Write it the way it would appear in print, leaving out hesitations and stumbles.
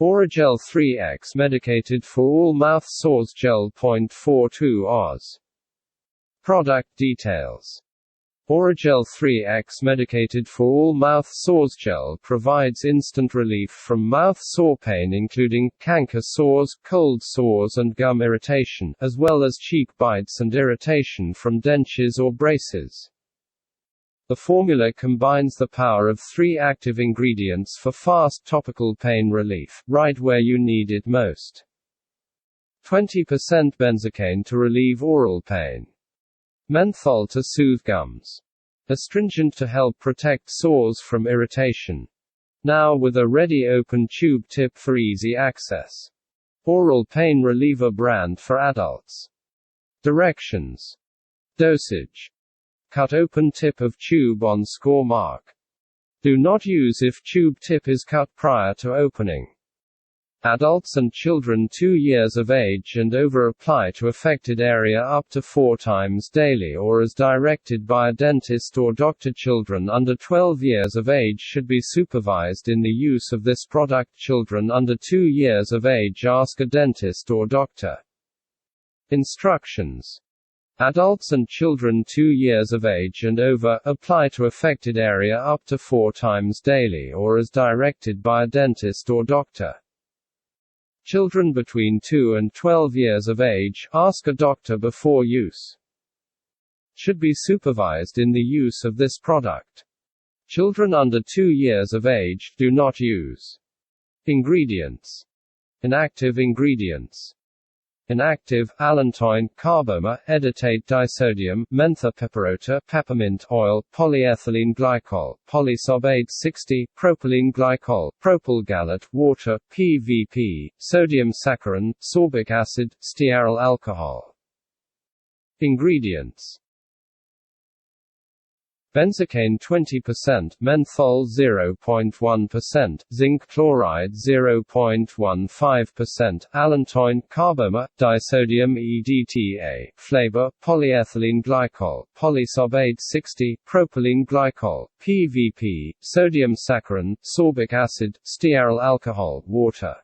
Orajel 3X medicated for all mouth sores gel 0.42 Oz. Product details. Orajel 3X medicated for all mouth sores gel provides instant relief from mouth sore pain including canker sores, cold sores and gum irritation, as well as cheek bites and irritation from dentures or braces. The formula combines the power of 3 active ingredients for fast topical pain relief, right where you need it most. 20% benzocaine to relieve oral pain. Menthol to soothe gums. Astringent to help protect sores from irritation. Now with a ready open tube tip for easy access. Oral pain reliever brand for adults. Directions. Dosage. Cut open tip of tube on score mark. Do not use if tube tip is cut prior to opening. Adults and children 2 years of age and over apply to affected area up to 4 times daily or as directed by a dentist or doctor. Children under 12 years of age should be supervised in the use of this product. Children under 2 years of age ask a dentist or doctor. Instructions. Adults and children 2 years of age and over, apply to affected area up to 4 times daily or as directed by a dentist or doctor. Children between 2 and 12 years of age, ask a doctor before use. Should be supervised in the use of this product. Children under 2 years of age, do not use. Ingredients. Inactive ingredients. Inactive, allantoin, carbomer, edetate disodium, menthopeperota, peppermint oil, polyethylene glycol, polysorbate 60, propylene glycol, propyl gallate, water, PVP, sodium saccharin, sorbic acid, stearyl alcohol. Ingredients. Benzocaine 20%, menthol 0.1%, zinc chloride 0.15%, allantoin, carbomer, disodium EDTA, flavor, polyethylene glycol, polysorbate 60, propylene glycol, PVP, sodium saccharin, sorbic acid, stearyl alcohol, water.